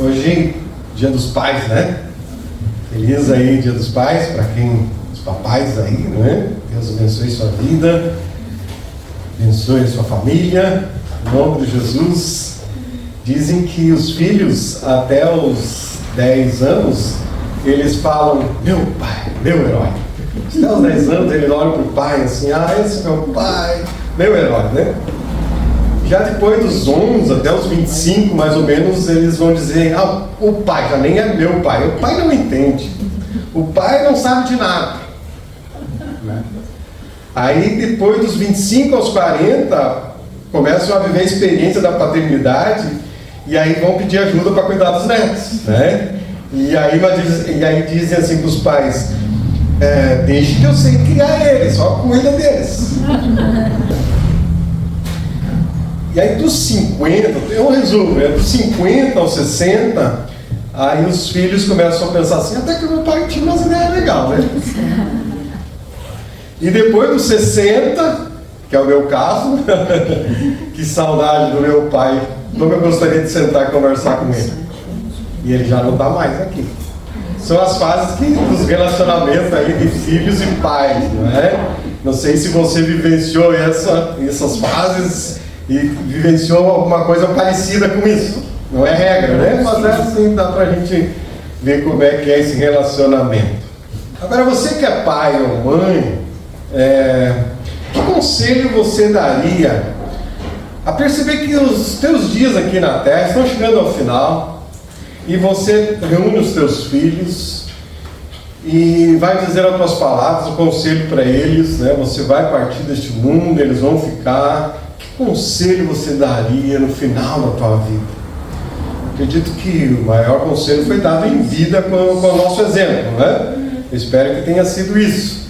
Hoje, Dia dos Pais, né? Feliz aí, Dia dos Pais, para quem, os papais aí, né? Deus abençoe sua vida, abençoe sua família, em nome de Jesus. Dizem que os filhos, até os 10 anos, eles falam, meu pai, meu herói. Até os 10 anos, ele olha para o pai assim, esse é meu pai, meu herói, né? Já depois dos 11 até os 25, mais ou menos, eles vão dizer, o pai já nem é meu pai. O pai não entende. O pai não sabe de nada. Né? Aí, depois dos 25 aos 40, começam a viver a experiência da paternidade e aí vão pedir ajuda para cuidar dos netos. Né? E aí dizem assim para os pais, deixe que eu sei criar eles, só cuida deles. E aí dos 50, eu resumo, dos 50 aos 60, aí os filhos começam a pensar assim, até que o meu pai tinha umas ideias legais, né? E depois dos 60, que é o meu caso, que saudade do meu pai, como eu gostaria de sentar e conversar com ele. E ele já não está mais aqui. São as fases dos relacionamentos aí de filhos e pais, não é? Não sei se você vivenciou essas fases e vivenciou alguma coisa parecida com isso. Não é regra, né? Mas assim, dá pra gente ver como é que é esse relacionamento. Agora, você que é pai ou mãe, que conselho você daria a perceber que os teus dias aqui na Terra estão chegando ao final e você reúne os teus filhos e vai dizer as tuas palavras, o conselho para eles, né? Você vai partir deste mundo, eles vão ficar. Que conselho você daria no final da tua vida? Acredito que o maior conselho foi dado em vida com o nosso exemplo, né? Eu espero que tenha sido isso.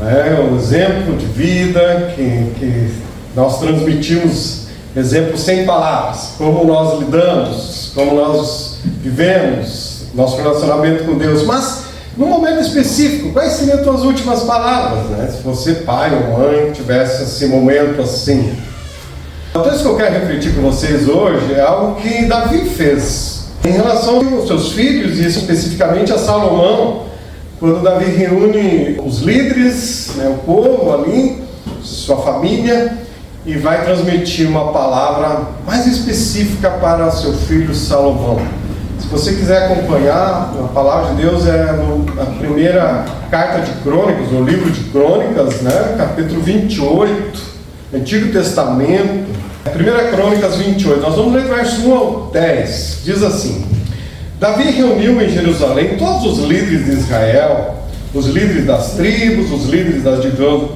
Um exemplo de vida que nós transmitimos, exemplo sem palavras, como nós lidamos, como nós vivemos, nosso relacionamento com Deus. Mas, num momento específico, quais seriam as tuas últimas palavras, né? Se você, pai ou mãe, tivesse esse momento assim. Então, isso que eu quero refletir com vocês hoje é algo que Davi fez em relação aos seus filhos, e especificamente a Salomão, quando Davi reúne os líderes, né, o povo ali, sua família, e vai transmitir uma palavra mais específica para seu filho Salomão. Se você quiser acompanhar, a palavra de Deus é a primeira carta de Crônicas, o livro de Crônicas, né, capítulo 28, Antigo Testamento, 1 Crônicas 28. Nós vamos ler verso 1 ao 10. Diz assim: Davi reuniu em Jerusalém todos os líderes de Israel, os líderes das tribos, os líderes das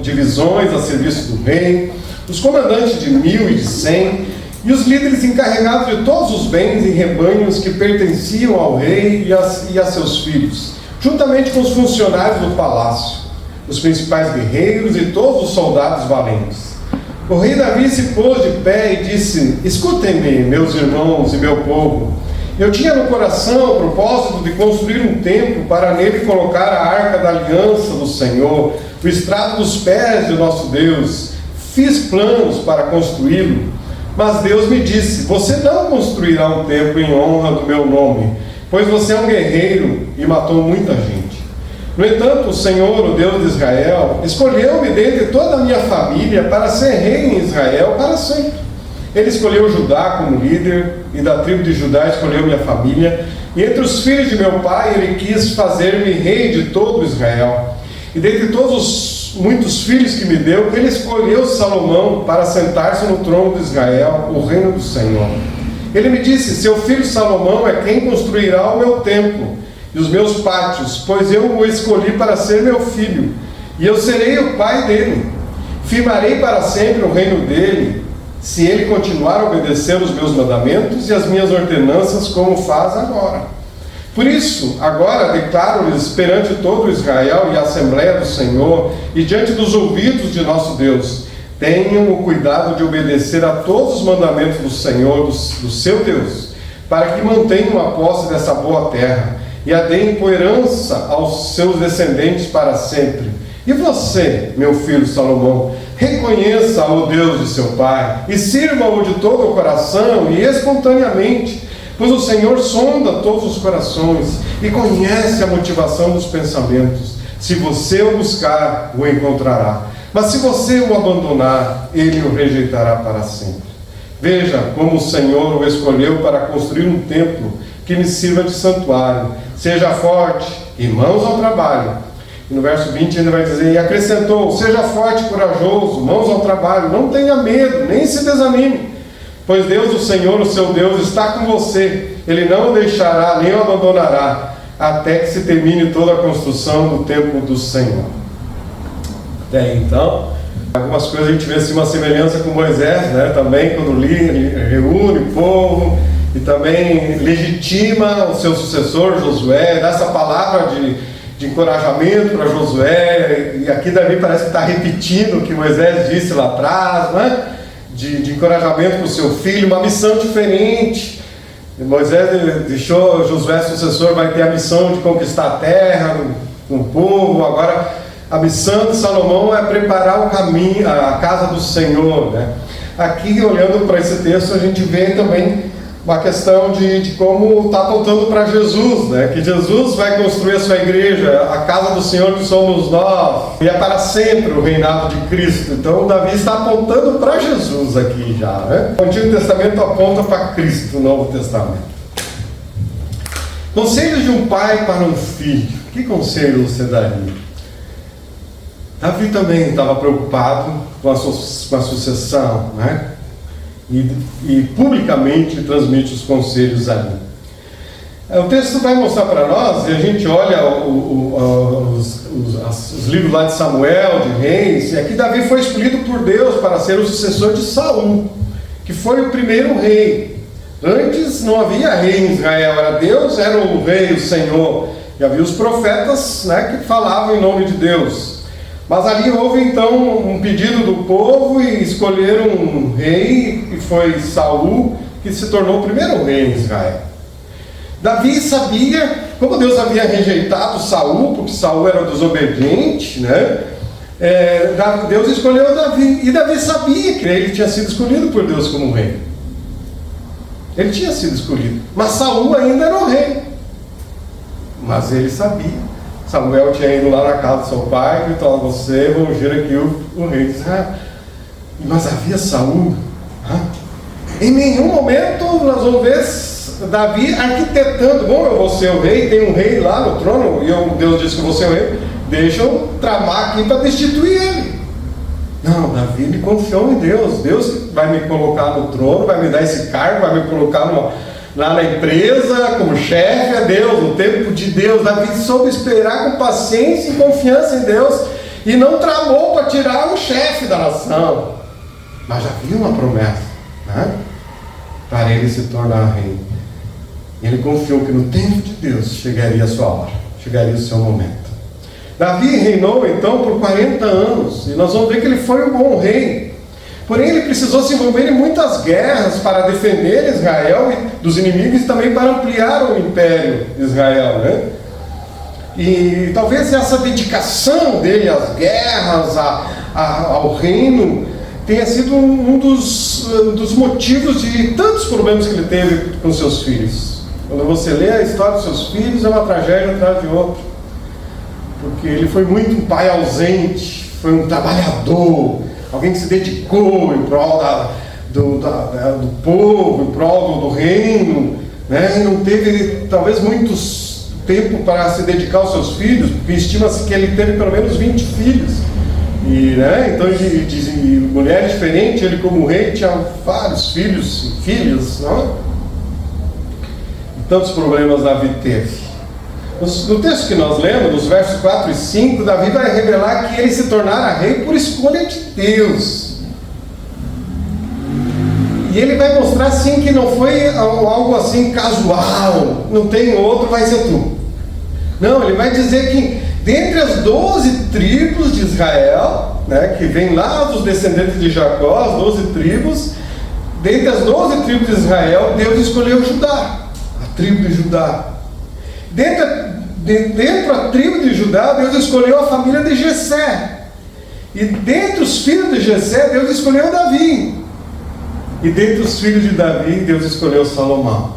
divisões a serviço do rei, os comandantes de 1000 e de 100, e os líderes encarregados de todos os bens e rebanhos que pertenciam ao rei e a seus filhos, juntamente com os funcionários do palácio, os principais guerreiros e todos os soldados valentes. O rei Davi se pôs de pé e disse: escutem-me, meus irmãos e meu povo. Eu tinha no coração o propósito de construir um templo para nele colocar a arca da aliança do Senhor, o estrado dos pés de nosso Deus. Fiz planos para construí-lo, mas Deus me disse: você não construirá um templo em honra do meu nome, pois você é um guerreiro e matou muita gente. No entanto, o Senhor, o Deus de Israel, escolheu-me dentre toda a minha família para ser rei em Israel para sempre. Ele escolheu Judá como líder, e da tribo de Judá escolheu minha família, e entre os filhos de meu pai ele quis fazer-me rei de todo Israel. E dentre todos os muitos filhos que me deu, ele escolheu Salomão para sentar-se no trono de Israel, o reino do Senhor. Ele me disse: seu filho Salomão é quem construirá o meu templo e os meus pátios, pois eu o escolhi para ser meu filho, e eu serei o pai dele. Firmarei para sempre o reino dele, se ele continuar a obedecer os meus mandamentos e as minhas ordenanças, como faz agora. Por isso, agora declaro-lhes perante todo Israel e a Assembleia do Senhor, e diante dos ouvidos de nosso Deus: tenham o cuidado de obedecer a todos os mandamentos do Senhor, do seu Deus, para que mantenham a posse dessa boa terra, e a deem por herança aos seus descendentes para sempre. E você, meu filho Salomão, reconheça o Deus de seu pai, e sirva-o de todo o coração e espontaneamente, Pois o Senhor sonda todos os corações e conhece a motivação dos pensamentos. Se você o buscar, o encontrará. Mas se você o abandonar, ele o rejeitará para sempre. Veja como o Senhor o escolheu para construir um templo que lhe sirva de santuário. Seja forte e mãos ao trabalho. E no verso 20 ele vai dizer: e acrescentou: seja forte e corajoso, mãos ao trabalho, não tenha medo, nem se desanime. Pois Deus, o Senhor, o seu Deus, está com você. Ele não o deixará, nem o abandonará, até que se termine toda a construção do templo do Senhor. Até então, algumas coisas a gente vê assim uma semelhança com Moisés, né? Também quando ele reúne o povo e também legitima o seu sucessor Josué, dá essa palavra de encorajamento para Josué. E aqui Davi parece que está repetindo o que Moisés disse lá atrás, né? De encorajamento para o seu filho, uma missão diferente. Moisés deixou Josué sucessor, vai ter a missão de conquistar a terra com o povo. Agora a missão de Salomão é preparar o caminho, a casa do Senhor, né? Aqui, olhando para esse texto, a gente vê também uma questão de como está apontando para Jesus, né? Que Jesus vai construir a sua igreja, a casa do Senhor que somos nós, e é para sempre o reinado de Cristo. Então Davi está apontando para Jesus aqui já, né? O Antigo Testamento aponta para Cristo, o Novo Testamento. Conselhos de um pai para um filho. Que conselho você daria? Davi também estava preocupado com a sucessão, né? E publicamente transmite os conselhos ali. O texto vai mostrar para nós, e a gente olha os livros lá de Samuel, de Reis, e aqui Davi foi escolhido por Deus para ser o sucessor de Saul, que foi o primeiro rei. Antes não havia rei em Israel, era Deus, era o rei, o Senhor, e havia os profetas, né, que falavam em nome de Deus. Mas ali houve então um pedido do povo e escolheram um rei, e foi Saul, que se tornou o primeiro rei em Israel. Davi sabia, como Deus havia rejeitado Saul, porque Saul era desobediente, né? Deus escolheu Davi, e Davi sabia que ele tinha sido escolhido por Deus como rei. Ele tinha sido escolhido, mas Saul ainda era o rei. Mas ele sabia. Samuel tinha ido lá na casa do seu pai e gritou: você vai ungir aqui o rei de Israel. Mas havia Saul. Em nenhum momento nós vamos ver Davi arquitetando: bom, eu vou ser o rei, tem um rei lá no trono, e Deus disse que eu vou ser o rei, deixa eu tramar aqui para destituir ele. Não, Davi ele confiou em Deus. Deus vai me colocar no trono, vai me dar esse cargo, vai me colocar lá na empresa, como chefe, é Deus, no tempo de Deus. Davi soube esperar com paciência e confiança em Deus, e não tramou para tirar o chefe da nação. Mas já havia uma promessa, né? Para ele se tornar rei. E ele confiou que no tempo de Deus chegaria a sua hora, chegaria o seu momento. Davi reinou então por 40 anos, e nós vamos ver que ele foi um bom rei. Porém, ele precisou se envolver em muitas guerras para defender Israel dos inimigos e também para ampliar o império de Israel, né? E talvez essa dedicação dele às guerras, ao reino, tenha sido um dos motivos de tantos problemas que ele teve com seus filhos. Quando você lê a história dos seus filhos, é uma tragédia atrás de outra. Porque ele foi muito um pai ausente, foi um trabalhador, alguém que se dedicou em prol do povo, em prol do reino, né? E não teve talvez muito tempo para se dedicar aos seus filhos, porque estima-se que ele teve pelo menos 20 filhos. E, né? Então, de mulheres diferentes, ele como rei tinha vários filhos e filhas, não? E tantos problemas Davi teve. No texto que nós lemos, nos versos 4 e 5, Davi vai revelar que ele se tornara rei por escolha de Deus. E ele vai mostrar assim que não foi algo assim casual, não tem outro, vai ser tu. Não, ele vai dizer que dentre as 12 tribos de Israel, né, que vem lá dos descendentes de Jacó, as 12 tribos, dentre as 12 tribos de Israel, Deus escolheu Judá, a tribo de Judá. Dentro da tribo de Judá, Deus escolheu a família de Jessé. E dentre os filhos de Jessé, Deus escolheu Davi. E dentre os filhos de Davi, Deus escolheu Salomão.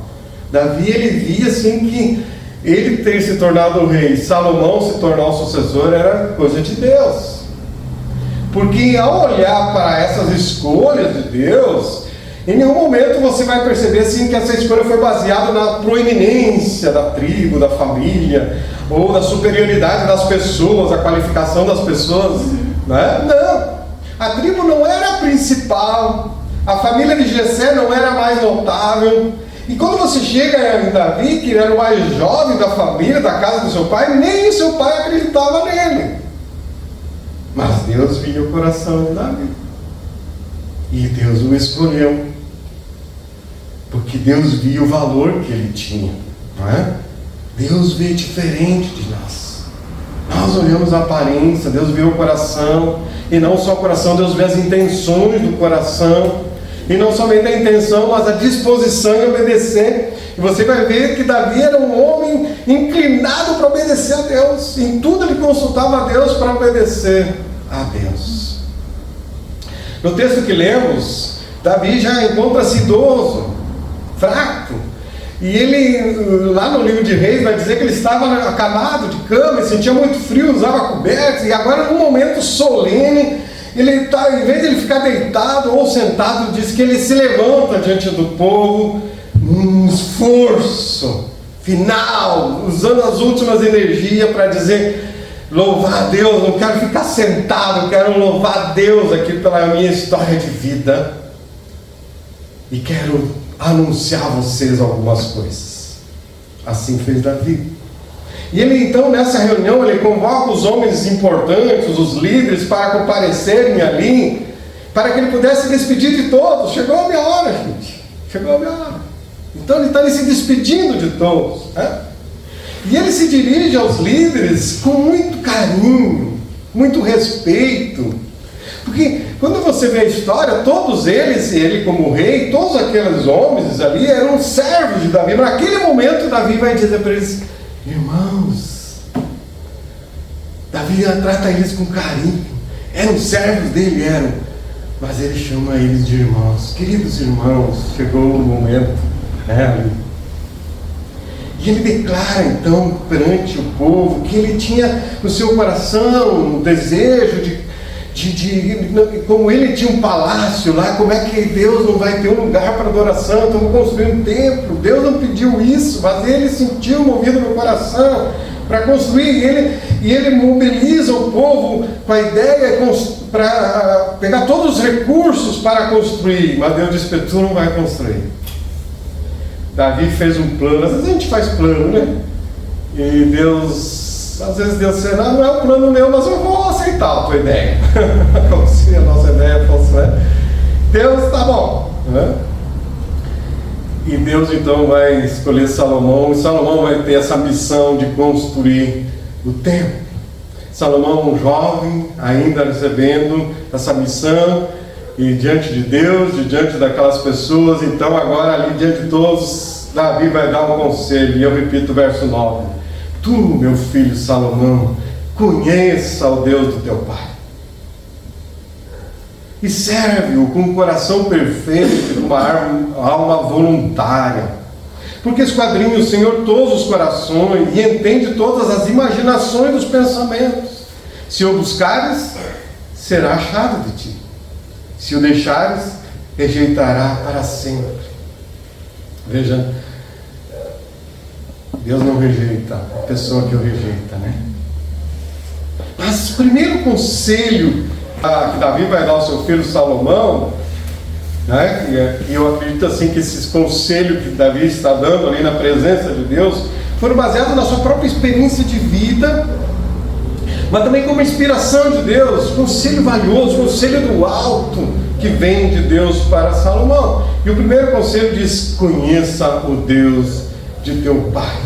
Davi, ele via assim que ele ter se tornado o rei, Salomão se tornar o sucessor, era coisa de Deus. Porque ao olhar para essas escolhas de Deus, em nenhum momento você vai perceber assim que essa escolha foi baseada na proeminência da tribo, da família, ou da superioridade das pessoas, a qualificação das pessoas, né? Não, a tribo não era a principal, a família de Jessé não era a mais notável. E quando você chega em Davi, que era o mais jovem da família, da casa do seu pai, nem o seu pai acreditava nele. Mas Deus via o coração de Davi. E Deus o escolheu. Porque Deus via o valor que ele tinha. Não é? Deus vê diferente de nós. Nós olhamos a aparência, Deus vê o coração. E não só o coração, Deus vê as intenções do coração. E não somente a intenção, mas a disposição em obedecer. E você vai ver que Davi era um homem inclinado para obedecer a Deus. Em tudo ele consultava a Deus para obedecer a Deus. No texto que lemos, Davi já encontra-se idoso, fraco. E ele, lá no livro de Reis, vai dizer que ele estava acamado de cama, e sentia muito frio, usava cobertas. E agora, num momento solene, ele está, em vez de ele ficar deitado ou sentado, diz que ele se levanta diante do povo, num esforço final, usando as últimas energias para dizer: louvar a Deus, não quero ficar sentado, quero louvar a Deus aqui pela minha história de vida. E quero anunciar a vocês algumas coisas. Assim fez Davi. E ele então, nessa reunião, ele convoca os homens importantes, os líderes, para comparecerem ali, para que ele pudesse se despedir de todos. Chegou a minha hora, gente. Chegou a minha hora. Então ele está se despedindo de todos, né? E ele se dirige aos líderes com muito carinho, muito respeito. Porque quando você vê a história, todos eles, ele como rei, todos aqueles homens ali eram servos de Davi. Mas naquele momento Davi vai dizer para eles: irmãos, Davi trata eles com carinho. Eram servos dele, eram. Mas ele chama eles de irmãos. Queridos irmãos, chegou o momento, né? E ele declara então perante o povo que ele tinha no seu coração um desejo de como ele tinha um palácio lá, como é que Deus não vai ter um lugar para adoração? Então vou construir um templo. Deus não pediu isso, mas ele sentiu movido no coração para construir. E ele mobiliza o povo com a ideia para pegar todos os recursos para construir. Mas Deus disse: tu não vai construir. Davi fez um plano. Às vezes a gente faz plano, né? E Deus, às vezes Deus diz: não é um plano meu, mas eu vou aceitar a tua ideia. Como se a nossa ideia fosse, né? Deus, tá bom, né? E Deus então vai escolher Salomão, e Salomão vai ter essa missão de construir o templo. Salomão, um jovem, ainda recebendo essa missão, e diante de Deus, diante daquelas pessoas, então agora ali diante de todos, Davi vai dar um conselho, e eu repito o verso 9: tu, meu filho Salomão, conheça o Deus do teu pai, e serve-o com um coração perfeito, com uma alma voluntária, porque esquadrinha o Senhor todos os corações, e entende todas as imaginações dos pensamentos. Se o buscares, será achado de ti. Se o deixares, rejeitará para sempre. Veja, Deus não rejeita a pessoa que o rejeita, né? Mas o primeiro conselho que Davi vai dar ao seu filho Salomão, né? E eu acredito assim que esses conselhos que Davi está dando ali na presença de Deus foram baseados na sua própria experiência de vida, mas também como inspiração de Deus, conselho valioso, conselho do alto que vem de Deus para Salomão. E o primeiro conselho diz: conheça o Deus de teu pai.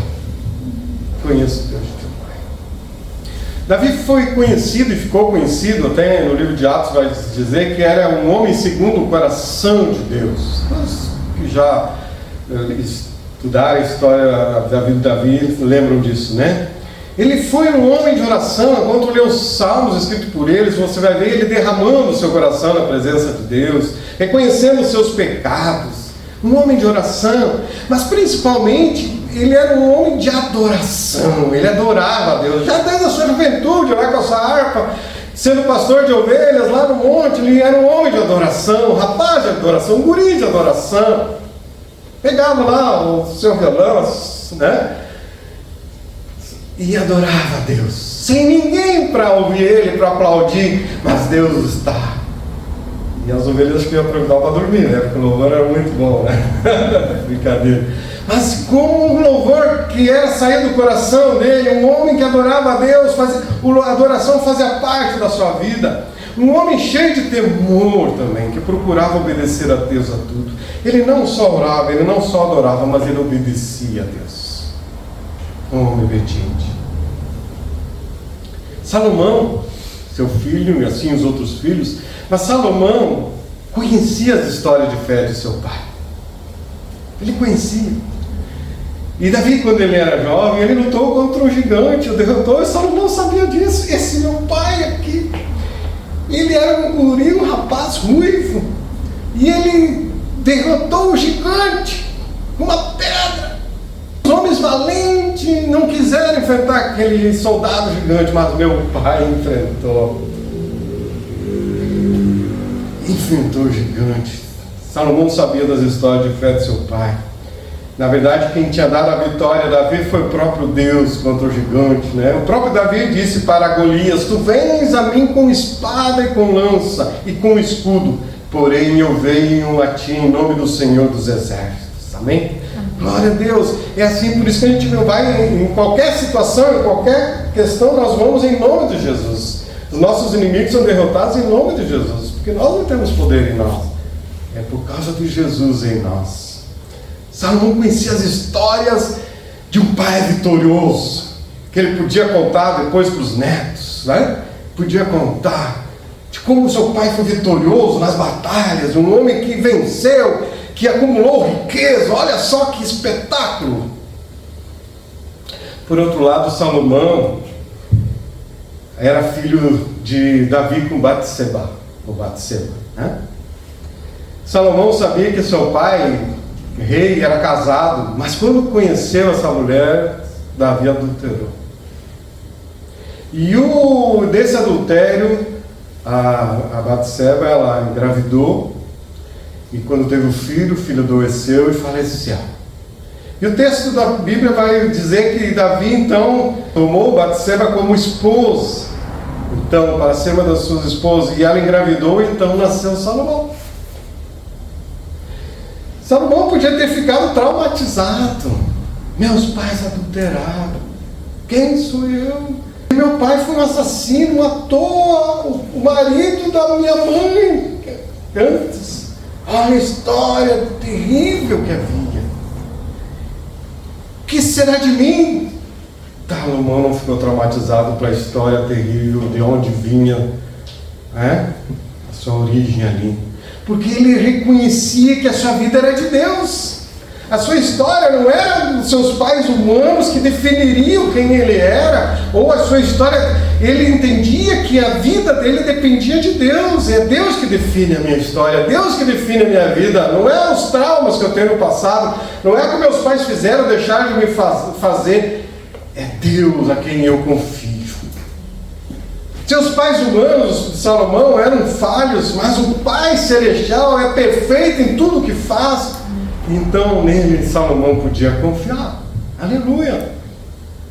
Conheça o Deus de teu pai. Davi foi conhecido e ficou conhecido, até no livro de Atos vai dizer que era um homem segundo o coração de Deus. Nós que já estudaram a história da vida de Davi lembram disso, né? Ele foi um homem de oração. Quando lê os salmos escritos por eles, você vai ver ele derramando o seu coração na presença de Deus, reconhecendo os seus pecados, um homem de oração, mas principalmente ele era um homem de adoração. Ele adorava a Deus, já desde a sua juventude, lá com a sua harpa, sendo pastor de ovelhas lá no monte. Ele era um homem de adoração, um rapaz de adoração, um guri de adoração. Pegava lá o seu violão, né? E adorava a Deus, sem ninguém para ouvir ele, para aplaudir, mas Deus está. E as ovelhas que iam aproveitar para dormir, né? Porque o louvor era muito bom, né? Brincadeira. Mas como um louvor que era sair do coração dele, um homem que adorava a Deus, a adoração fazia parte da sua vida. Um homem cheio de temor também, que procurava obedecer a Deus a tudo. Ele não só orava, ele não só adorava, mas ele obedecia a Deus. Um homem obediente. Salomão, seu filho, e assim os outros filhos, mas Salomão conhecia as histórias de fé de seu pai. Ele conhecia. E Davi, quando ele era jovem, ele lutou contra um gigante, o derrotou, e Salomão sabia disso. Esse meu pai aqui, ele era um guri, um rapaz ruivo, e ele derrotou o gigante com uma pedra. Os homens valentes não quiseram enfrentar aquele soldado gigante, mas meu pai enfrentou o gigante. Salomão sabia das histórias de fé de seu pai. Na verdade, quem tinha dado a vitória a Davi foi o próprio Deus contra o gigante, né? O próprio Davi disse para Golias: tu vens a mim com espada e com lança e com escudo, porém eu venho a ti em nome do Senhor dos Exércitos. Amém? Glória a Deus. É assim, por isso que a gente vai em qualquer situação, em qualquer questão, nós vamos em nome de Jesus. Os nossos inimigos são derrotados em nome de Jesus, porque nós não temos poder em nós, é por causa de Jesus em nós. Salomão conhecia as histórias de um pai vitorioso, que ele podia contar depois para os netos, né? Podia contar de como seu pai foi vitorioso nas batalhas, um homem que venceu, que acumulou riqueza. Olha só que espetáculo. Por outro lado, Salomão era filho de Davi com Batseba, né? Salomão sabia que seu pai, rei, era casado, mas quando conheceu essa mulher, Davi adulterou. E desse adultério, a Batseba, ela engravidou, e quando teve o filho adoeceu e faleceu. E o texto da Bíblia vai dizer que Davi então tomou Batseba como esposa, então, para ser uma das suas esposas, e ela engravidou, e então nasceu Salomão. Salomão podia ter ficado traumatizado. Meus pais adulteraram. Quem sou eu? Meu pai foi um assassino, matou o marido da minha mãe antes. Olha a história terrível que havia. O que será de mim? Salomão não ficou traumatizado para a história terrível de onde vinha, a sua origem ali. Porque ele reconhecia que a sua vida era de Deus. A sua história não era dos seus pais humanos que definiriam quem ele era, ou a sua história, ele entendia que a vida dele dependia de Deus. É Deus que define a minha história, é Deus que define a minha vida. Não é os traumas que eu tenho no passado, não é o que meus pais fizeram, deixaram de me fazer. É Deus a quem eu confio. Seus pais humanos de Salomão eram falhos, mas o Pai Celestial é perfeito em tudo o que faz. Então nele Salomão podia confiar. Aleluia!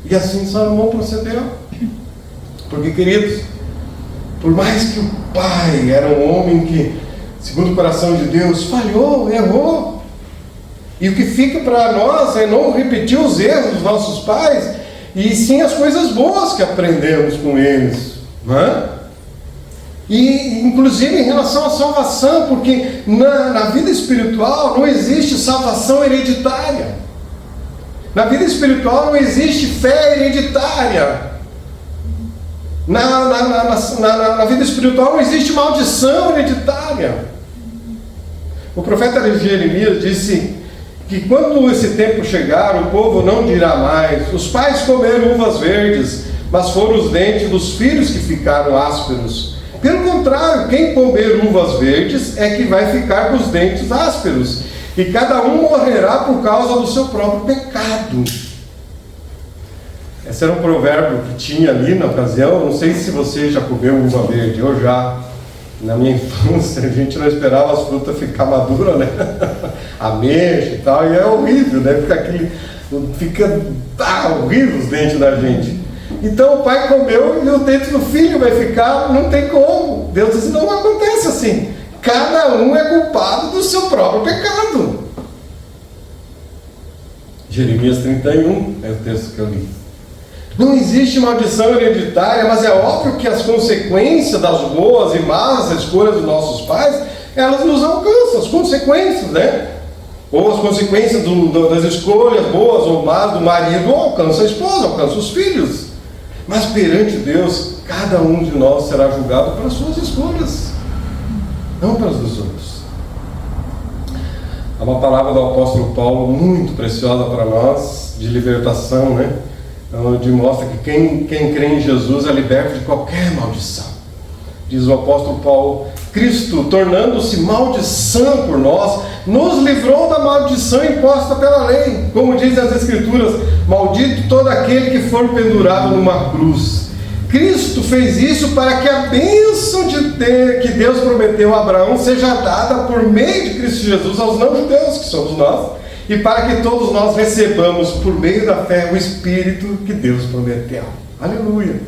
E assim Salomão procedeu. Porque, queridos, por mais que o pai era um homem que, segundo o coração de Deus, falhou, errou. E o que fica para nós é não repetir os erros dos nossos pais, e sim as coisas boas que aprendemos com eles. E inclusive em relação à salvação, porque na vida espiritual não existe salvação hereditária. Na vida espiritual não existe fé hereditária. Na vida espiritual não existe maldição hereditária. O profeta Jeremias disse que quando esse tempo chegar, o povo não dirá mais: os pais comeram uvas verdes, mas foram os dentes dos filhos que ficaram ásperos. Pelo contrário, quem comer uvas verdes é que vai ficar com os dentes ásperos. e cada um morrerá por causa do seu próprio pecado. Esse era um provérbio que tinha ali na ocasião. Não sei se você já comeu uva verde. Eu já. Na minha infância, a gente não esperava as frutas ficar maduras, né? Ameixa e tal, e é horrível, né? Fica horrível os dentes da gente. Então o pai comeu e o dente do filho vai ficar, não tem como. Deus disse, não acontece assim. Cada um é culpado do seu próprio pecado. Jeremias 31 é o texto que eu li. Não existe maldição hereditária, mas é óbvio que as consequências das boas e más escolhas dos nossos pais, elas nos alcançam, as consequências, né? Ou as consequências das escolhas boas ou más do marido alcançam a esposa, alcançam os filhos. Mas perante Deus, cada um de nós será julgado pelas suas escolhas, não pelas dos outros. Há uma palavra do apóstolo Paulo muito preciosa para nós, de libertação, né? Onde mostra que quem crê em Jesus é liberto de qualquer maldição. Diz o apóstolo Paulo, Cristo, tornando-se maldição por nós, nos livrou da maldição imposta pela lei. Como dizem as Escrituras, maldito todo aquele que for pendurado numa cruz. Cristo fez isso para que a bênção que Deus prometeu a Abraão seja dada por meio de Cristo Jesus aos não-judeus, que somos nós, e para que todos nós recebamos, por meio da fé, o Espírito que Deus prometeu. Aleluia!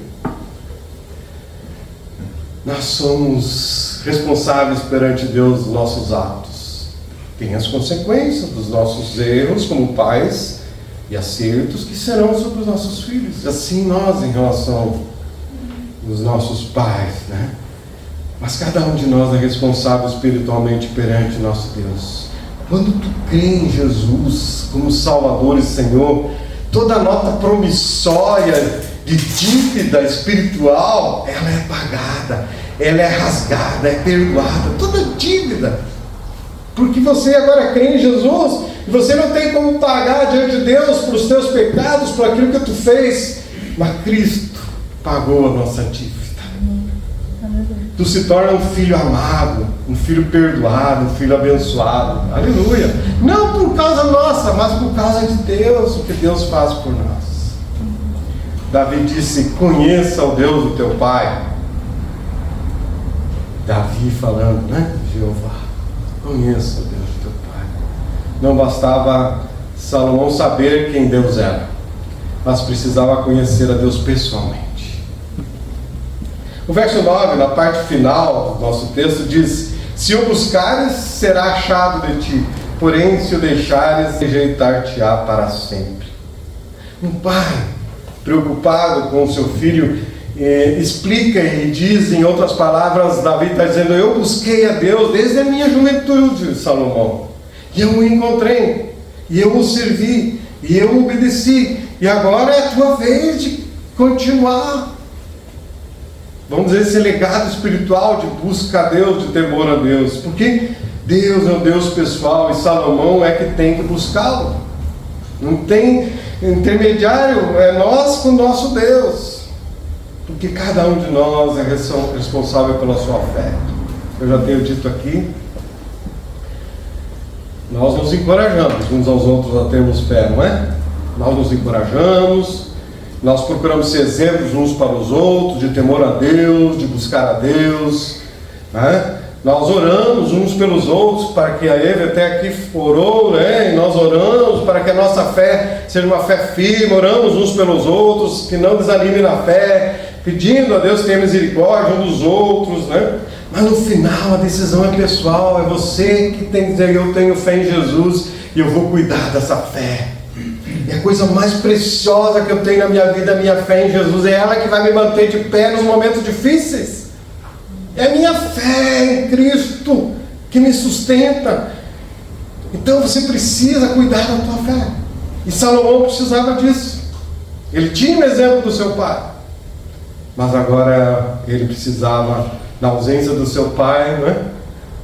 Nós somos responsáveis perante Deus dos nossos atos. Tem as consequências dos nossos erros como pais e acertos que serão sobre os nossos filhos. Assim nós em relação aos nossos pais, né? Mas cada um de nós é responsável espiritualmente perante nosso Deus. Quando tu crê em Jesus como Salvador e Senhor, toda nota promissória de dívida espiritual, ela é pagada, ela é rasgada, é perdoada, toda dívida. Porque você agora crê em Jesus, e você não tem como pagar diante de Deus por os teus pecados, por aquilo que tu fez, mas Cristo pagou a nossa dívida. Tu se torna um filho amado, um filho perdoado, um filho abençoado. Aleluia! Não por causa nossa, mas por causa de Deus, o que Deus faz por nós. Davi disse, conheça o Deus do teu pai. Davi falando, né? Jeová, conheça o Deus do teu pai. Não bastava Salomão saber quem Deus era, mas precisava conhecer a Deus pessoalmente. O verso 9, na parte final do nosso texto, diz, se o buscares, será achado de ti, porém, se o deixares, rejeitar-te-á para sempre. Um pai preocupado com o seu filho, explica e diz, em outras palavras, Davi está dizendo, eu busquei a Deus desde a minha juventude, Salomão, e eu o encontrei, e eu o servi, e eu o obedeci, e agora é a tua vez de continuar. Vamos dizer, esse legado espiritual de busca a Deus, de temor a Deus, porque Deus é um Deus pessoal e Salomão é que tem que buscá-lo. Não tem intermediário, é nós com o nosso Deus, porque cada um de nós é responsável pela sua fé. Eu já tenho dito aqui, nós nos encorajamos uns aos outros a termos fé, não é? Nós nos encorajamos, nós procuramos ser exemplos uns para os outros, de temor a Deus, de buscar a Deus, né? Nós oramos uns pelos outros, para que a Eva até aqui orou, né? E nós oramos para que a nossa fé seja uma fé firme, oramos uns pelos outros, que não desanime na fé, pedindo a Deus que tenha misericórdia uns dos outros, né? Mas no final a decisão é pessoal, é você que tem que dizer, eu tenho fé em Jesus e eu vou cuidar dessa fé. E a coisa mais preciosa que eu tenho na minha vida, a minha fé em Jesus, é ela que vai me manter de pé nos momentos difíceis. É a minha fé em Cristo que me sustenta. Então você precisa cuidar da tua fé. E Salomão precisava disso. Ele tinha um exemplo do seu pai, mas agora ele precisava, na ausência do seu pai, né?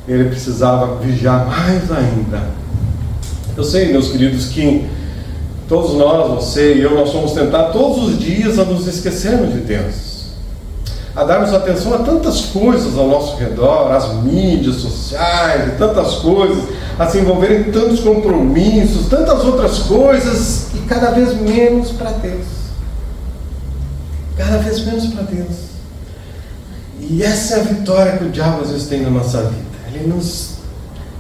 Ele precisava vigiar mais ainda. Eu sei, meus queridos, que todos nós, você e eu, nós somos tentados todos os dias a nos esquecermos de Deus, a darmos atenção a tantas coisas ao nosso redor, as mídias sociais e tantas coisas, a se envolver em tantos compromissos, tantas outras coisas, e cada vez menos para Deus. Cada vez menos para Deus. E essa é a vitória que o diabo às vezes tem na nossa vida.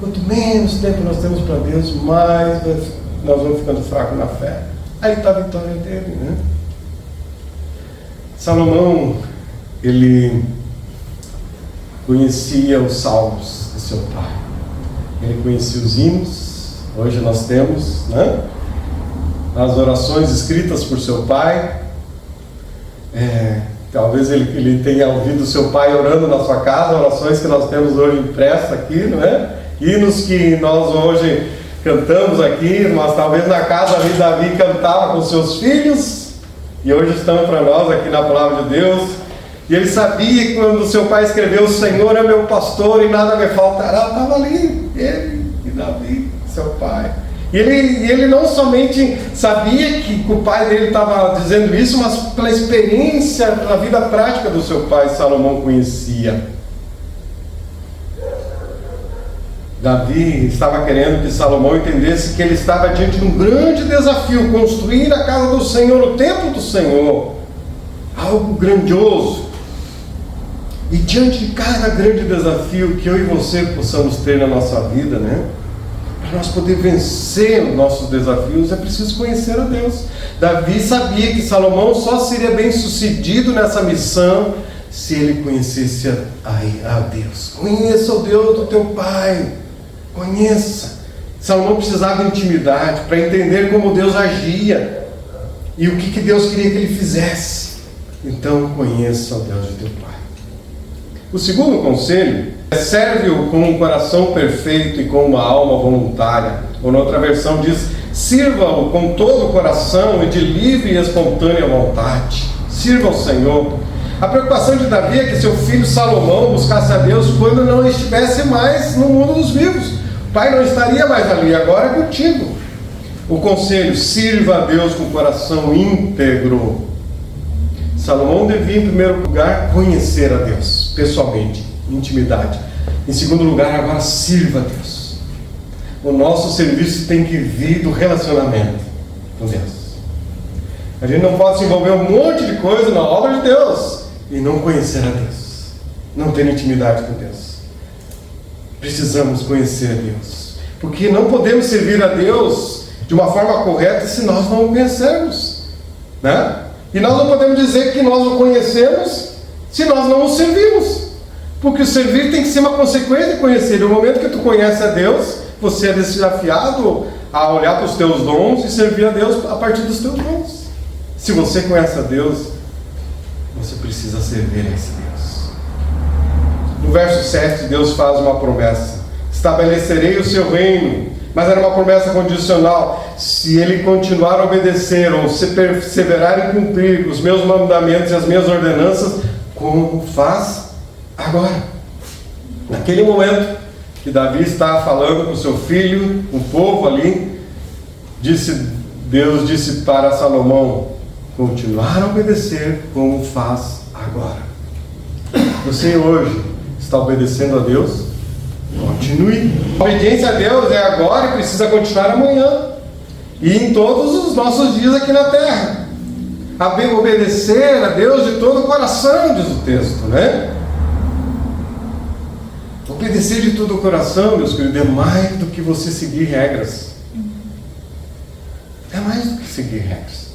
Quanto menos tempo nós temos para Deus, mais nós vamos ficando fracos na fé. Aí está a vitória dele, né? Salomão, ele conhecia os salmos de seu pai. Ele conhecia os hinos. Hoje nós temos, né, as orações escritas por seu pai. Talvez ele tenha ouvido seu pai orando na sua casa, orações que nós temos hoje impressas aqui, não é? Hinos que nós hoje cantamos aqui, mas talvez na casa ali Davi cantava com seus filhos, e hoje estão para nós aqui na palavra de Deus. E ele sabia que quando seu pai escreveu: o Senhor é meu pastor e nada me faltará, estava ali, ele e Davi, seu pai. E ele não somente sabia que o pai dele estava dizendo isso, mas pela experiência, pela vida prática do seu pai, Salomão conhecia. Davi estava querendo que Salomão entendesse que ele estava diante de um grande desafio: construir a casa do Senhor, o templo do Senhor, algo grandioso. E diante de cada grande desafio que eu e você possamos ter na nossa vida, né, para nós poder vencer os nossos desafios, é preciso conhecer a Deus. Davi sabia que Salomão só seria bem sucedido nessa missão se ele conhecesse a Deus. Conheça o Deus do teu pai. Conheça. Salomão precisava de intimidade para entender como Deus agia e o que Deus queria que ele fizesse. Então conheça o Deus de teu pai. O segundo conselho é: serve-o com um coração perfeito e com uma alma voluntária. Ou na outra versão diz: sirva-o com todo o coração e de livre e espontânea vontade. Sirva ao Senhor. A preocupação de Davi é que seu filho Salomão buscasse a Deus quando não estivesse mais no mundo dos vivos. O pai não estaria mais ali, agora é contigo. O conselho: sirva a Deus com o coração íntegro. Salomão devia, em primeiro lugar, conhecer a Deus pessoalmente, intimidade. Em segundo lugar, agora sirva a Deus. O nosso serviço tem que vir do relacionamento com Deus. A gente não pode se envolver um monte de coisa na obra de Deus e não conhecer a Deus, não ter intimidade com Deus. Precisamos conhecer a Deus, porque não podemos servir a Deus de uma forma correta se nós não o conhecermos, né? E nós não podemos dizer que nós o conhecemos se nós não o servimos, porque o servir tem que ser uma consequência de conhecer. No momento que tu conhece a Deus, você é desafiado a olhar para os teus dons e servir a Deus a partir dos teus dons. Se você conhece a Deus, você precisa servir a esse Deus. No verso 7, Deus faz uma promessa: estabelecerei o seu reino. Mas era uma promessa condicional: se ele continuar a obedecer ou se perseverar em cumprir os meus mandamentos e as minhas ordenanças, como faz agora. Naquele momento que Davi está falando com seu filho, o povo ali, Deus disse para Salomão: continuar a obedecer como faz agora. Você hoje está obedecendo a Deus? Continue. A obediência a Deus é agora e precisa continuar amanhã e em todos os nossos dias aqui na terra. Obedecer a Deus de todo o coração, diz o texto, né? Obedecer de todo o coração, meus queridos, é mais do que você seguir regras. É mais do que seguir regras.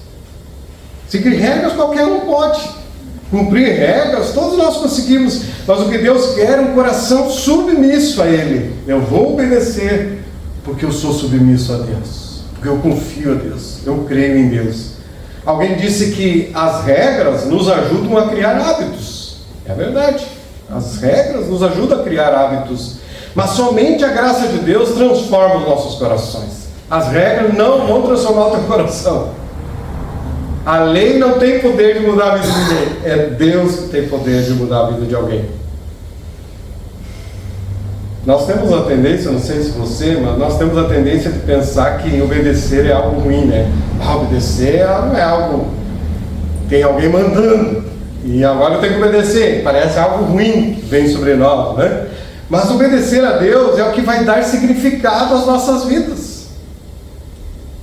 Seguir regras qualquer um pode. Cumprir regras, todos nós conseguimos. Mas o que Deus quer é um coração submisso a Ele. Eu vou obedecer porque eu sou submisso a Deus, porque eu confio a Deus, eu creio em Deus. Alguém disse que as regras nos ajudam a criar hábitos. É verdade. As regras nos ajudam a criar hábitos. Mas somente a graça de Deus transforma os nossos corações. As regras não vão transformar o teu coração. A lei não tem poder de mudar a vida de ninguém. É Deus que tem poder de mudar a vida de alguém. Nós temos a tendência, não sei se você, mas nós temos a tendência de pensar que obedecer é algo ruim, né? Obedecer não é algo... Tem alguém mandando e agora eu tenho que obedecer. Parece algo ruim que vem sobre nós, né? Mas obedecer a Deus é o que vai dar significado às nossas vidas.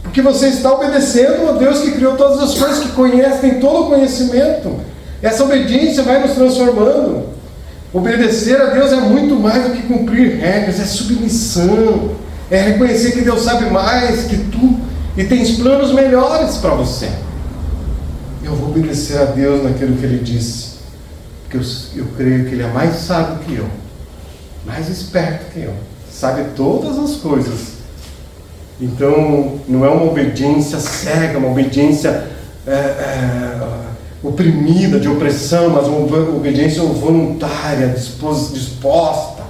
Porque você está obedecendo a Deus que criou todas as coisas, que conhece, tem todo o conhecimento. Essa obediência vai nos transformando. Obedecer a Deus é muito mais do que cumprir regras, é submissão, é reconhecer que Deus sabe mais que tu e tem planos melhores para você. Eu vou obedecer a Deus naquilo que Ele disse, porque eu creio que Ele é mais sábio que eu, mais esperto que eu, sabe todas as coisas. Então, não é uma obediência cega, uma obediência oprimida, de opressão, mas uma obediência voluntária, disposta,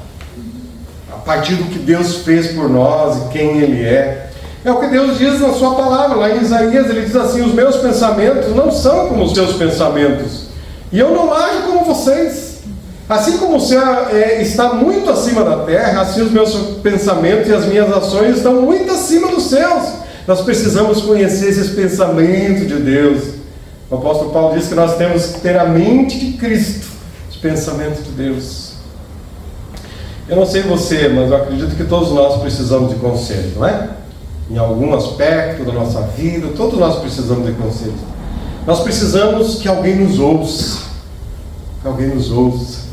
a partir do que Deus fez por nós e quem Ele é. É o que Deus diz na sua palavra, lá em Isaías, Ele diz assim: os meus pensamentos não são como os seus pensamentos, e eu não ajo como vocês. Assim como o céu está muito acima da terra, assim os meus pensamentos e as minhas ações estão muito acima dos céus. Nós precisamos conhecer esses pensamentos de Deus. O apóstolo Paulo diz que nós temos que ter a mente de Cristo, os pensamentos de Deus. Eu não sei você, mas eu acredito que todos nós precisamos de conselho, não é? Em algum aspecto da nossa vida, todos nós precisamos de conselho. Nós precisamos que alguém nos ouça. Que alguém nos ouça.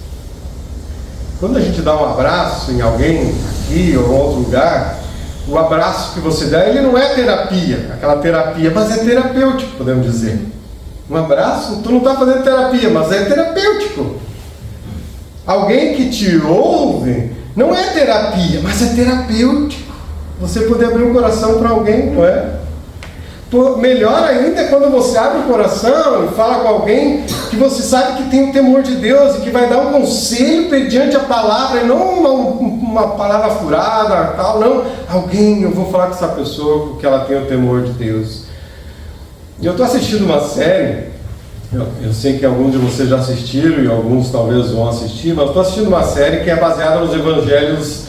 Quando a gente dá um abraço em alguém, aqui ou em outro lugar, o abraço que você dá, ele não é terapia, aquela terapia, mas é terapêutico, podemos dizer. Um abraço, tu não está fazendo terapia, mas é terapêutico. Alguém que te ouve, não é terapia, mas é terapêutico. Você poder abrir o coração para alguém, não é? Melhor ainda é quando você abre o coração e fala com alguém que você sabe que tem o temor de Deus e que vai dar um conselho mediante a palavra, e não uma palavra furada, tal, não. Alguém, eu vou falar com essa pessoa porque ela tem o temor de Deus. E eu estou assistindo uma série, eu sei que alguns de vocês já assistiram e alguns talvez vão assistir, mas eu estou assistindo uma série que é baseada nos evangelhos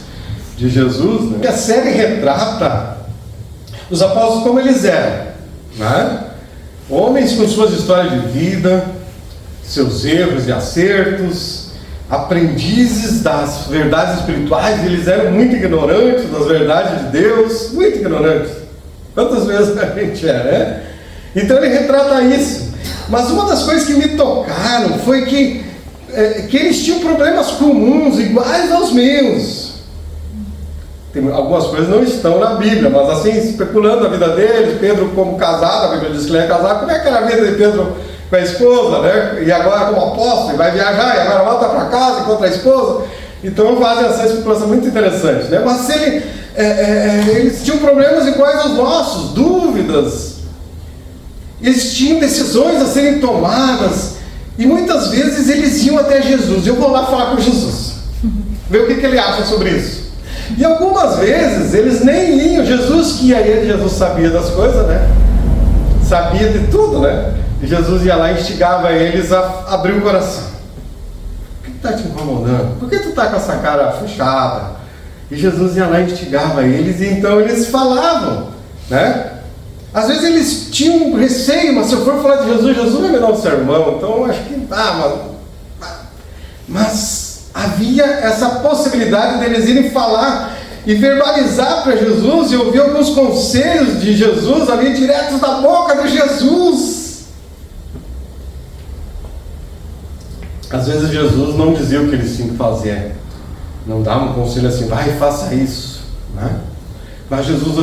de Jesus, né? E a série retrata os apóstolos como eles eram, né? Homens com suas histórias de vida, seus erros e acertos, aprendizes das verdades espirituais. Eles eram muito ignorantes das verdades de Deus, muito ignorantes. Quantas vezes a gente é, né? Então ele retrata isso. Mas uma das coisas que me tocaram foi que eles tinham problemas comuns, iguais aos meus. Algumas coisas não estão na Bíblia, mas assim, especulando a vida deles, Pedro como casado, a Bíblia diz que ele é casado, como é que era a vida de Pedro com a esposa, né? E agora como apóstolo, ele vai viajar, e agora volta para casa, encontra a esposa. Então fazem essa especulação muito interessante, né? Mas eles tinham problemas iguais aos nossos, dúvidas, eles tinham decisões a serem tomadas, e muitas vezes eles iam até Jesus. Eu vou lá falar com Jesus, ver o que ele acha sobre isso. E algumas vezes eles nem iam. Jesus que ia aí, Jesus sabia das coisas, né? Sabia de tudo, né? E Jesus ia lá e instigava eles a abrir o coração. O que está te incomodando? Por que tu está com essa cara fechada? E Jesus ia lá e instigava eles, e então eles falavam, né? Às vezes eles tinham receio, mas se eu for falar de Jesus, Jesus vai me dar um sermão, então eu acho que mas havia essa possibilidade deles irem falar e verbalizar para Jesus e ouvir alguns conselhos de Jesus ali diretos da boca de Jesus. Às vezes Jesus não dizia o que eles tinham que fazer, não dava um conselho assim, vai e faça isso, né? Mas Jesus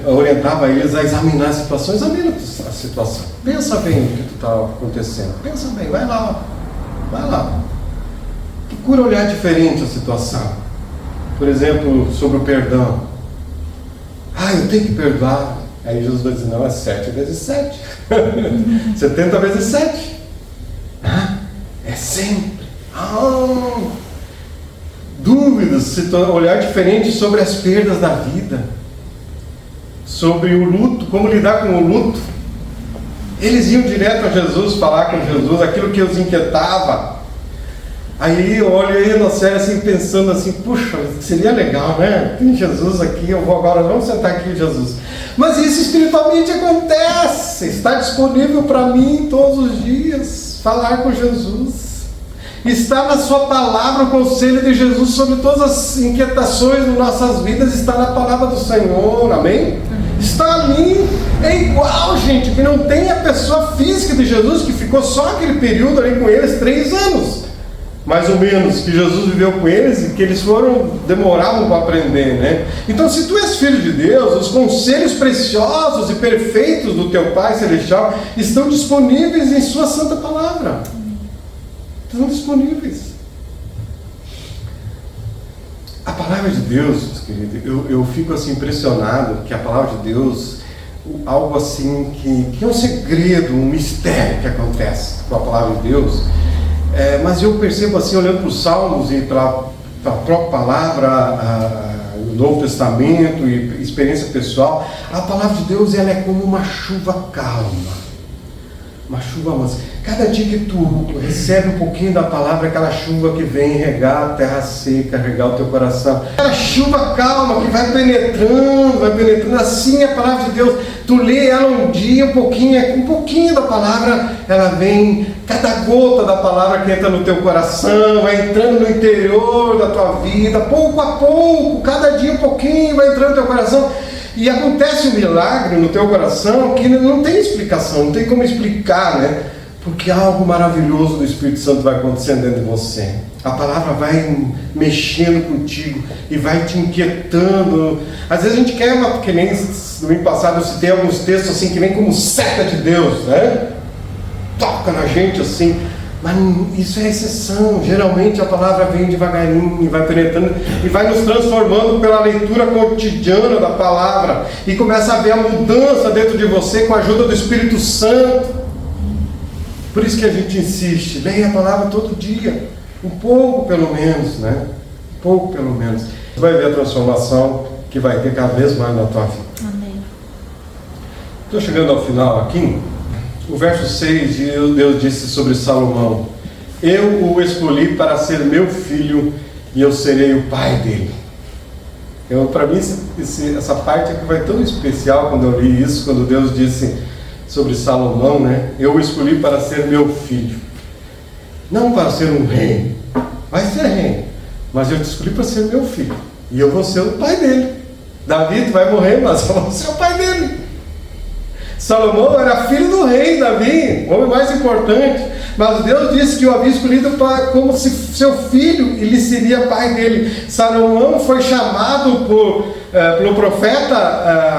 orientava eles a examinar a situação. Examina a situação, pensa bem o que está acontecendo, pensa bem, vai lá, procura olhar diferente a situação. Por exemplo, sobre o perdão. Eu tenho que perdoar. Aí Jesus vai dizer, não, é 7 vezes 7. 70 vezes 7. É sempre. Dúvidas, olhar diferente sobre as perdas da vida, sobre o luto, como lidar com o luto. Eles iam direto a Jesus, falar com Jesus, aquilo que os inquietava. Aí eu olho aí na série assim, pensando assim, puxa, seria legal, né? Tem Jesus aqui, eu vou agora, vamos sentar aqui, Jesus. Mas isso espiritualmente acontece, está disponível para mim todos os dias, falar com Jesus. Está na sua palavra o conselho de Jesus sobre todas as inquietações de nossas vidas, está na palavra do Senhor, amém? Está ali, é igual, gente, que não tem a pessoa física de Jesus, que ficou só aquele período ali com eles, 3 anos, mais ou menos, que Jesus viveu com eles e que eles demoravam para aprender, né? Então, se tu és filho de Deus, os conselhos preciosos e perfeitos do teu Pai Celestial estão disponíveis em sua santa palavra. Estão disponíveis. A palavra de Deus, querido, eu fico assim impressionado que a palavra de Deus, algo assim que é um segredo, um mistério que acontece com a palavra de Deus, mas eu percebo assim, olhando para os Salmos e para a própria palavra, o Novo Testamento e experiência pessoal, a palavra de Deus ela é como uma chuva calma. Uma chuva mansa. Cada dia que tu recebe um pouquinho da palavra, aquela chuva que vem regar a terra seca, regar o teu coração. Aquela chuva calma que vai penetrando. Assim é a palavra de Deus. Tu lê ela um dia, um pouquinho da palavra, ela vem, cada gota da palavra que entra no teu coração, vai entrando no interior da tua vida, pouco a pouco, cada dia um pouquinho, vai entrando no teu coração. E acontece um milagre no teu coração que não tem explicação, não tem como explicar, né? Porque algo maravilhoso do Espírito Santo vai acontecendo dentro de você. A palavra vai mexendo contigo e vai te inquietando. Às vezes a gente quer que nem no ano passado eu citei alguns textos assim que vem como seta de Deus, né? Toca na gente assim. Mas isso é exceção. Geralmente a palavra vem devagarinho e vai penetrando e vai nos transformando pela leitura cotidiana da palavra e começa a haver a mudança dentro de você com a ajuda do Espírito Santo. Por isso que a gente insiste, leia a palavra todo dia, um pouco pelo menos, né? Um pouco pelo menos. Você vai ver a transformação que vai ter cada vez mais na tua vida. Amém. Estou chegando ao final aqui. O verso 6, Deus disse sobre Salomão: eu o escolhi para ser meu filho e eu serei o pai dele. Para mim essa parte aqui vai tão especial quando eu li isso, quando Deus disse sobre Salomão, né? Eu o escolhi para ser meu filho, não para ser um rei, vai ser rei, mas eu te escolhi para ser meu filho e eu vou ser o pai dele. Davi vai morrer, mas eu vou ser o pai dele. Salomão era filho do rei Davi, o homem mais importante, mas Deus disse que o havia escolhido como se seu filho, ele seria pai dele. Salomão foi chamado pelo profeta,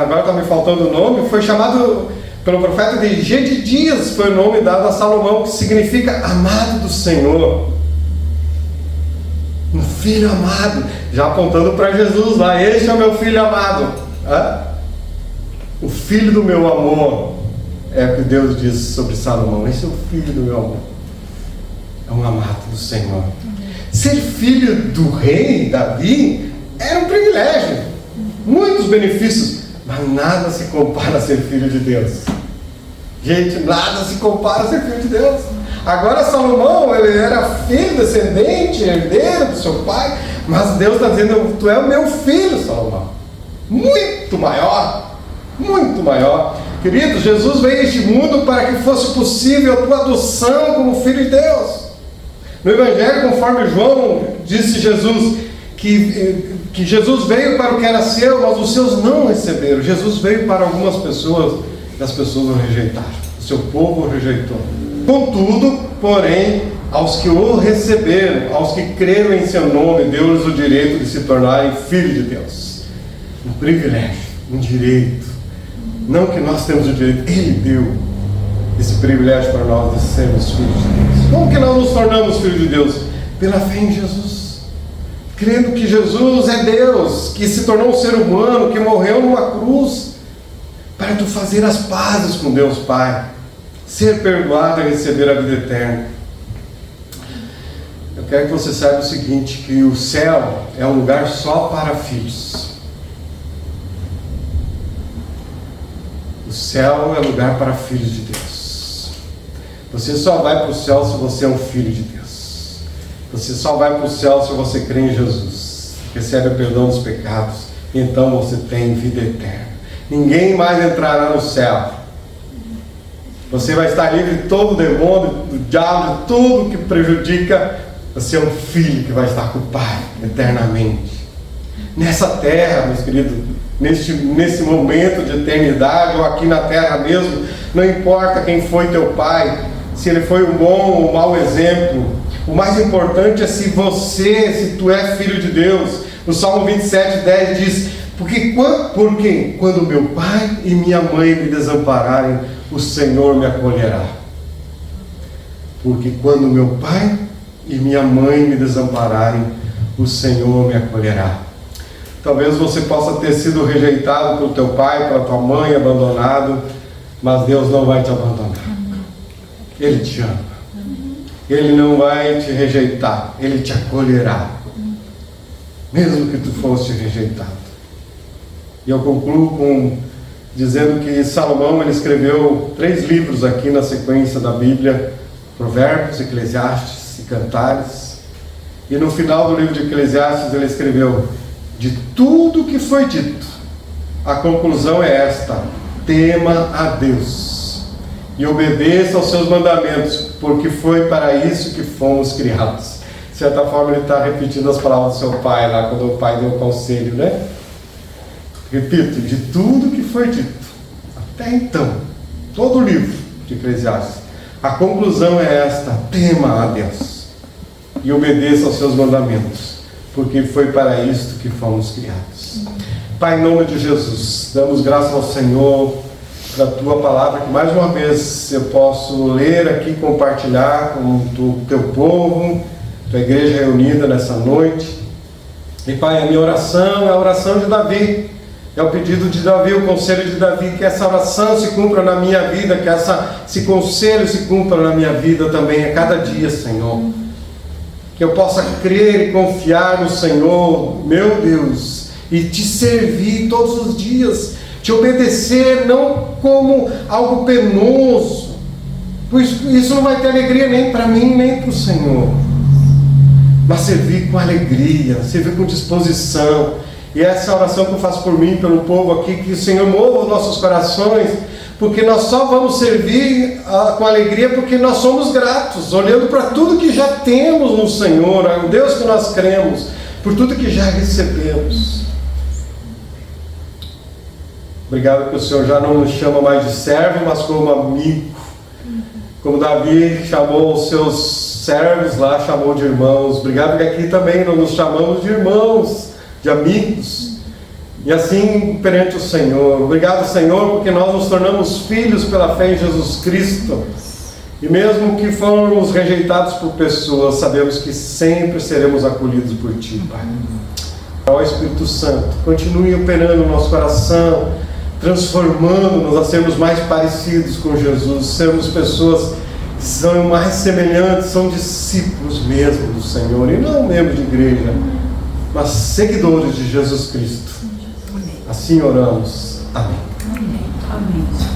agora está me faltando o nome, foi chamado pelo profeta de Gedidias, foi o nome dado a Salomão, que significa amado do Senhor. Um filho amado, já apontando para Jesus lá, este é o meu filho amado. O filho do meu amor, é o que Deus disse sobre Salomão. Esse é o filho do meu amor, é um amado do Senhor. Ser filho do rei Davi era um privilégio, muitos benefícios, mas nada se compara a ser filho de Deus. Gente, nada se compara a ser filho de Deus. Agora Salomão, ele era filho, descendente, herdeiro do seu pai, mas Deus está dizendo: tu é o meu filho, Salomão, muito maior. Muito maior. Queridos, Jesus veio a este mundo para que fosse possível a tua adoção como filho de Deus. No Evangelho, conforme João, disse Jesus que Jesus veio para o que era seu, mas os seus não receberam. Jesus veio para algumas pessoas e as pessoas o rejeitaram. O seu povo o rejeitou. Contudo, porém, aos que o receberam, aos que creram em seu nome, deu-lhes o direito de se tornarem filhos de Deus. Um privilégio, um direito. Não que nós temos o direito, Ele deu esse privilégio para nós de sermos filhos de Deus. Como que nós nos tornamos filhos de Deus? Pela fé em Jesus, crendo que Jesus é Deus, que se tornou um ser humano, que morreu numa cruz para tu fazer as pazes com Deus Pai, ser perdoado e receber a vida eterna. Eu quero que você saiba o seguinte, que o céu é um lugar só para filhos. O céu é lugar para filhos de Deus. Você só vai para o céu se você é um filho de Deus. Você só vai para o céu se você crê em Jesus, recebe o perdão dos pecados, então você tem vida eterna. Ninguém mais entrará no céu. Você vai estar livre de todo o demônio, do diabo, de tudo que prejudica Você é um filho que vai estar com o Pai eternamente. Nessa terra, meus queridos, nesse momento de eternidade, ou aqui na terra mesmo, não importa quem foi teu pai, se ele foi um bom ou um mau exemplo, o mais importante é se tu é filho de Deus. No Salmo 27:10 diz: porque quando meu pai e minha mãe me desampararem, o Senhor me acolherá. Porque quando meu pai e minha mãe me desampararem, o Senhor me acolherá. Talvez você possa ter sido rejeitado pelo teu pai, pela tua mãe, abandonado, mas Deus não vai te abandonar. Ele te ama. Ele não vai te rejeitar, Ele te acolherá, mesmo que tu fosse rejeitado. E eu concluo dizendo que Salomão, ele escreveu 3 livros aqui na sequência da Bíblia: Provérbios, Eclesiastes e Cantares. E no final do livro de Eclesiastes ele escreveu: de tudo que foi dito, a conclusão é esta: tema a Deus e obedeça aos seus mandamentos, porque foi para isso que fomos criados. De certa forma ele está repetindo as palavras do seu pai lá, quando o pai deu o conselho, né? Repito, de tudo que foi dito até então, todo o livro de Eclesiastes, a conclusão é esta: tema a Deus e obedeça aos seus mandamentos, porque foi para isto que fomos criados. Pai, em nome de Jesus, damos graças ao Senhor pela Tua palavra, que mais uma vez eu posso ler aqui, compartilhar com o Teu povo, Tua igreja reunida nessa noite. E Pai, a minha oração é a oração de Davi, é o pedido de Davi, o conselho de Davi, que essa oração se cumpra na minha vida, que esse conselho se cumpra na minha vida também a cada dia, Senhor. Que eu possa crer e confiar no Senhor, meu Deus, e te servir todos os dias, te obedecer não como algo penoso, pois isso não vai ter alegria nem para mim, nem para o Senhor, mas servir com alegria, servir com disposição. E essa é a oração que eu faço por mim e pelo povo aqui, que o Senhor mova os nossos corações, porque nós só vamos servir com alegria porque nós somos gratos, olhando para tudo que já temos no Senhor, o Deus que nós cremos, por tudo que já recebemos. Obrigado que o Senhor já não nos chama mais de servo, mas como amigo. Como Davi chamou os seus servos lá, chamou de irmãos. Obrigado que aqui também não nos chamamos de irmãos, de amigos, e assim perante o Senhor. Obrigado, Senhor, porque nós nos tornamos filhos pela fé em Jesus Cristo, e mesmo que formos rejeitados por pessoas, sabemos que sempre seremos acolhidos por Ti, Pai. Ó Espírito Santo, continue operando no nosso coração, transformando-nos a sermos mais parecidos com Jesus, sermos pessoas que são mais semelhantes, são discípulos mesmo do Senhor, e não membros de igreja, mas seguidores de Jesus Cristo. Assim oramos. Amém. Amém. Amém.